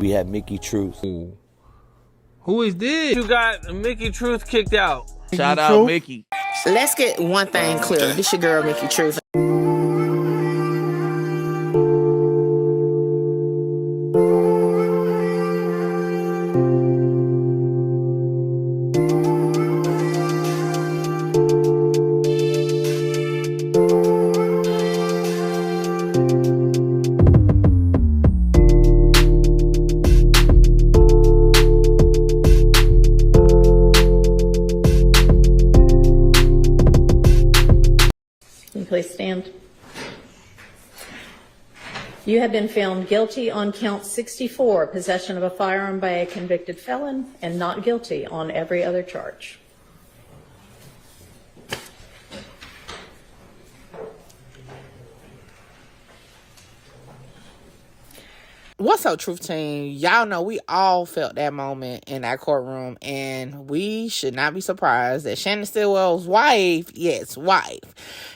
We had Mickey Truth. Ooh. Who is this? You got Mickey Truth kicked out. Shout out Mickey. Let's get one thing clear. This your girl, Mickey Truth. Please stand. You have been found guilty on count 64, possession of a firearm by a convicted felon, and not guilty on every other charge. What's up, Truth Team? Y'all know we all felt that moment in that courtroom, and we should not be surprised that Shannon Stillwell's wife,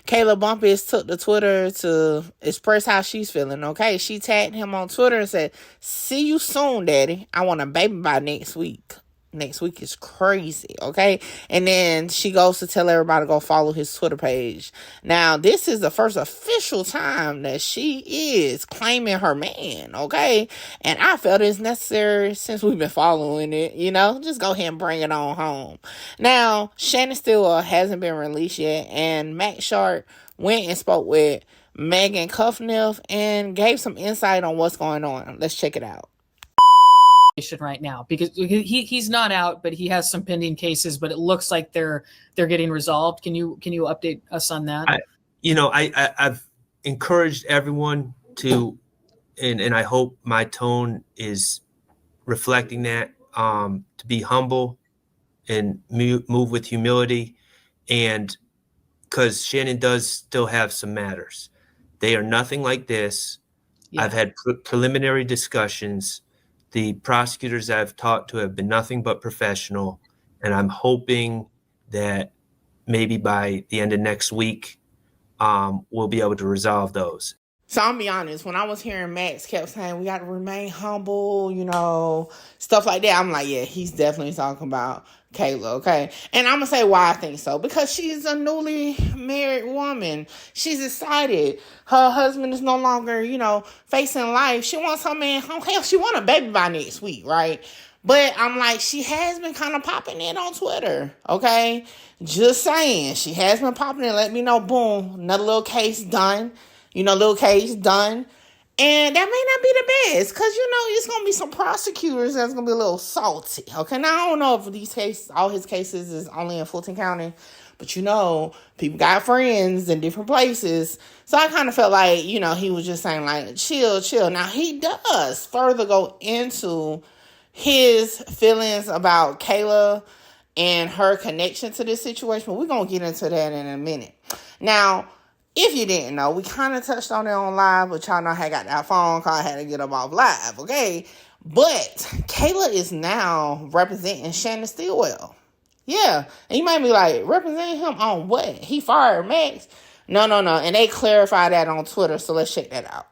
Kayla Bumpus, took to Twitter to express how she's feeling, okay? She tagged him on Twitter and said, "See you soon, daddy. I want a baby by next week." Next week is crazy, okay? And then she goes to tell everybody to go follow his Twitter page. Now, this is the first official time that she is claiming her man, okay? And I felt it's necessary since we've been following it, just go ahead and bring it on home. Now, Shannon Stillwell hasn't been released yet, and Max Sharp went and spoke with Megan Cuffniff and gave some insight on what's going on. Let's check it out. Right now, because he's not out, but he has some pending cases, but it looks like they're getting resolved. Can you update us on that? I've encouraged everyone to, and I hope my tone is reflecting that, to be humble and move with humility, and because Shannon does still have some matters. They are nothing like this. Yeah. I've had preliminary discussions. The prosecutors I've talked to have been nothing but professional, and I'm hoping that maybe by the end of next week, we'll be able to resolve those. So I'll be honest, when I was hearing Max kept saying we got to remain humble, stuff like that, I'm like, yeah, he's definitely talking about Kayla, okay? And I'm going to say why I think so. Because she's a newly married woman. She's excited. Her husband is no longer, facing life. She wants her man home. Hell, she want a baby by next week, right? But I'm like, she has been kind of popping in on Twitter, okay? Just saying. She has been popping in. Let me know, boom, another little case done. Little case done. And that may not be the best because, it's going to be some prosecutors that's going to be a little salty. Okay, now I don't know if all his cases is only in Fulton County. But, people got friends in different places. So I kind of felt like, he was just saying, like, chill. Now, he does further go into his feelings about Kayla and her connection to this situation. But we're going to get into that in a minute. Now, if you didn't know, we kind of touched on it on live, but y'all know I got that phone call, I had to get them off live, okay? But Kayla is now representing Shannon Stillwell. Yeah, and you might be like, representing him on what? He fired Max? No. And they clarified that on Twitter, so let's check that out.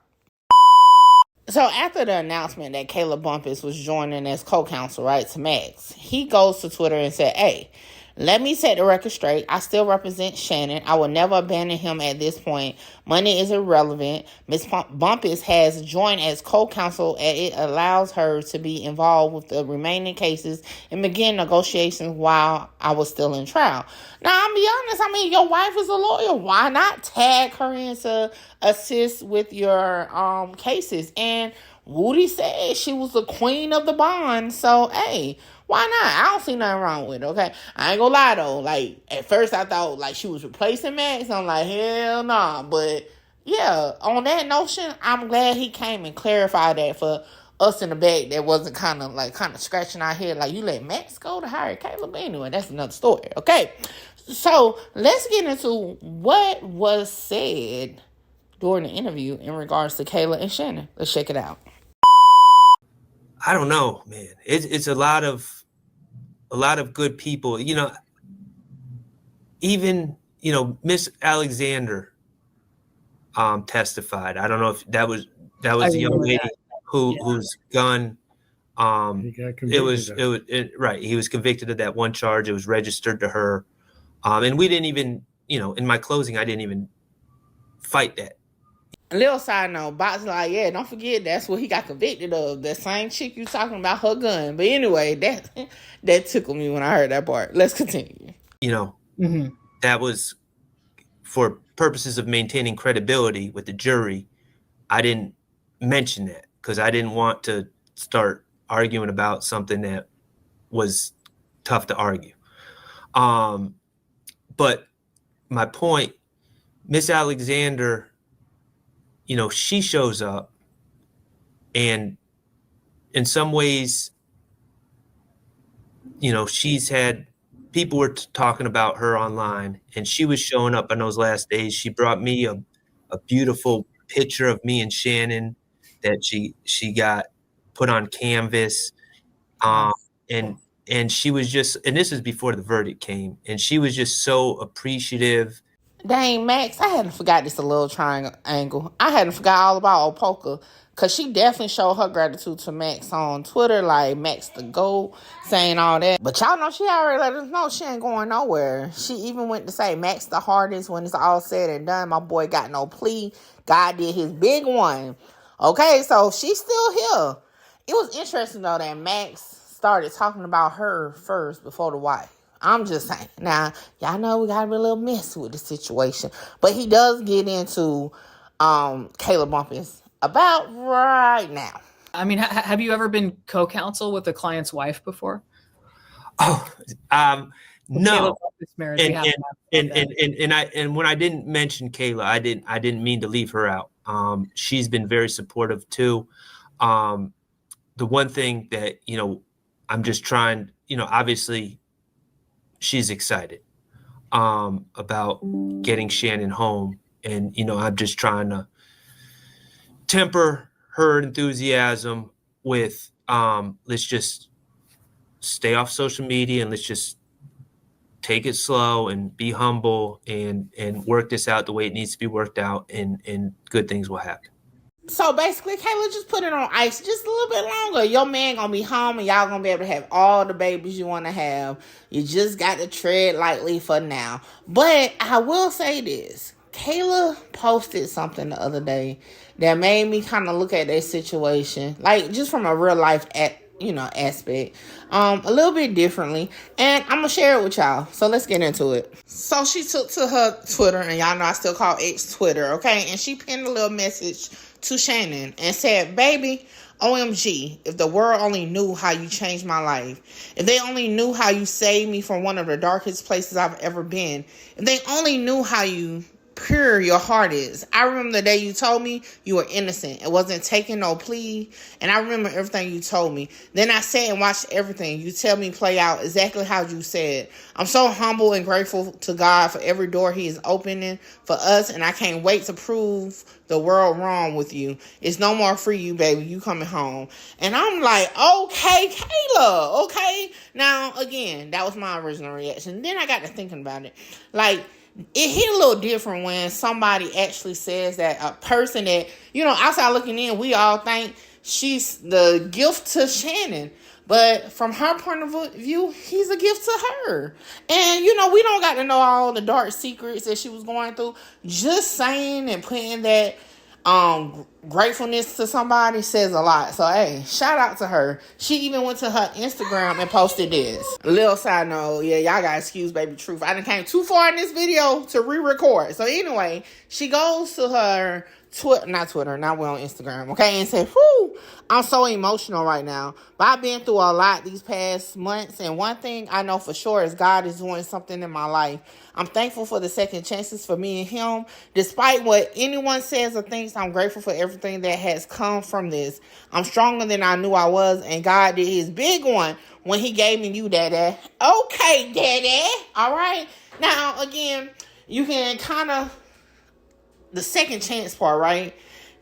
So after the announcement that Kayla Bumpus was joining as co-counsel, right, to Max, he goes to Twitter and said, "Hey, let me set the record straight. I still represent Shannon. I will never abandon him at this point. Money is irrelevant. Ms. Bumpus has joined as co-counsel, and it allows her to be involved with the remaining cases and begin negotiations while I was still in trial." Now, I'll be honest. Your wife is a lawyer. Why not tag her in to assist with your cases? And Woody said she was the queen of the bond. So, hey, why not? I don't see nothing wrong with it, okay? I ain't gonna lie, though. Like, at first I thought, like, she was replacing Max. I'm like, hell nah. But, yeah, on that notion, I'm glad he came and clarified that for us in the back that wasn't kind of scratching our head. Like, you let Max go to hire Caleb? Anyway, that's another story, okay? So, let's get into what was said during the interview in regards to Kayla and Shannon. Let's check it out. I don't know, man. It's a lot of good people. Even Miss Alexander testified. I don't know if that was the young lady whose gun He got convicted. Right. He was convicted of that one charge. It was registered to her. And we didn't even, in my closing, I didn't even fight that. A little side note, Box like, yeah, don't forget that's what he got convicted of. That same chick you talking about, her gun. But anyway, that tickled me when I heard that part. Let's continue. That was for purposes of maintaining credibility with the jury. I didn't mention that because I didn't want to start arguing about something that was tough to argue. But my point, Miss Alexander, she shows up, and in some ways, she's had people were talking about her online, and she was showing up on those last days. She brought me a beautiful picture of me and Shannon that she got put on canvas. And she was just, and this is before the verdict came, and she was just so appreciative. Dang, Max, I hadn't forgot this a little triangle. I hadn't forgot all about Opoka, because she definitely showed her gratitude to Max on Twitter, like Max the GOAT, saying all that. But y'all know she already let us know she ain't going nowhere. She even went to say Max the hardest when it's all said and done. My boy got no plea. God did his big one. Okay, so she's still here. It was interesting, though, that Max started talking about her first before the wife. I'm just saying. Now, y'all know we got to be a little messy with the situation. But he does get into Kayla Bumpus about right now. I mean, have you ever been co-counsel with a client's wife before? Oh, no. Marriage, and when I didn't mention Kayla, I didn't mean to leave her out. She's been very supportive too. The one thing that, I'm just trying, obviously she's excited about getting Shannon home. And, I'm just trying to temper her enthusiasm with let's just stay off social media and let's just take it slow and be humble and work this out the way it needs to be worked out, and good things will happen. So basically, Kayla, just put it on ice just a little bit longer. Your man gonna be home and y'all gonna be able to have all the babies you want to have. You just got to tread lightly for now. But I will say this. Kayla posted something the other day that made me kind of look at their situation, like just from a real life aspect, a little bit differently, and I'm gonna share it with y'all. So let's get into it. So she took to her Twitter, and y'all know I still call X Twitter, okay? And she pinned a little message to Shannon and said, "Baby, OMG, if the world only knew how you changed my life, if they only knew how you saved me from one of the darkest places I've ever been, if they only knew how pure your heart is. I remember the day you told me you were innocent. It wasn't taking no plea. And I remember everything you told me. Then I sat and watched everything you tell me play out exactly how you said. I'm so humble and grateful to God for every door he is opening for us. And I can't wait to prove the world wrong with you. It's no more for you, baby. You coming home." And I'm like, okay, Kayla, okay. Now, again, that was my original reaction. Then I got to thinking about it. Like, it hit a little different when somebody actually says that a person that, outside looking in, we all think she's the gift to Shannon. But from her point of view, he's a gift to her. And, we don't got to know all the dark secrets that she was going through. Just saying and putting that gratefulness to somebody says a lot. So, hey, shout out to her. She even went to her Instagram and posted this. Little side note, yeah, y'all gotta excuse Baby Truth. I done came too far in this video to re-record. So anyway, she goes to her Twitter, now we're on Instagram, okay, and said, "Whoo, I'm so emotional right now. But I've been through a lot these past months, and one thing I know for sure is God is doing something in my life. I'm thankful for the second chances for me and him. Despite what anyone says or thinks, I'm grateful for everything that has come from this. I'm stronger than I knew I was, and God did his big one when he gave me you, Daddy." Okay, Daddy. All right. Now, again, you can kind of, the second chance part, right,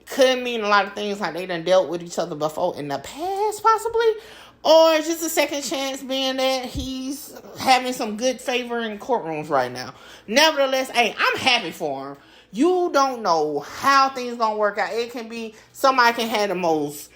could mean a lot of things, like they done dealt with each other before in the past, possibly. Or just a second chance being that he's having some good favor in courtrooms right now. Nevertheless, hey, I'm happy for him. You don't know how things gonna work out. It can be, somebody can have the most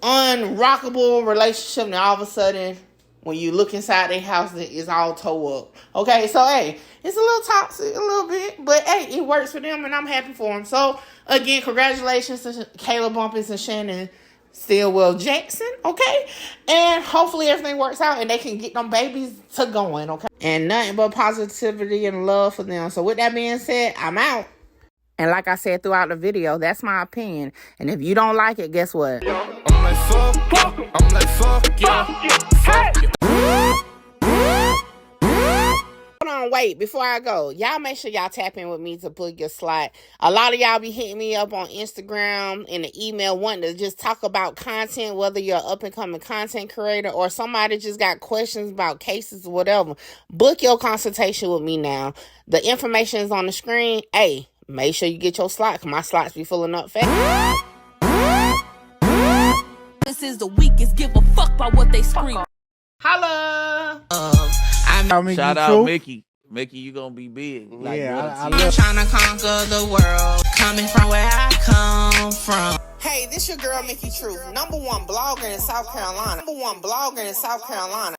unrockable relationship, and all of a sudden, when you look inside their house, it's all tore up. Okay, so hey, it's a little toxic, a little bit, but hey, it works for them, and I'm happy for them. So again, congratulations to Kayla Bumpus and Shannon Stillwell Jackson. Okay, and hopefully everything works out, and they can get them babies to going. Okay, and nothing but positivity and love for them. So with that being said, I'm out. And like I said throughout the video, that's my opinion. And if you don't like it, guess what? I'm like, fuck you. I'm like, fuck you. Fuck you. Hold on, wait, before I go, y'all make sure y'all tap in with me to book your slot. A lot of y'all be hitting me up on Instagram and the email wanting to just talk about content, whether you're an up-and-coming content creator or somebody just got questions about cases or whatever. Book your consultation with me now. The information is on the screen. Hey, make sure you get your slot, because my slots be filling up fast. This is the weakest. Give a fuck about what they scream. Holla! Shout out Mickey. Mickey, you gonna be big. Like, yeah, I'm trying to conquer the world, coming from where I come from. Hey, this your girl, Mickey Truth, #1 blogger in South Carolina. #1 blogger in South Carolina.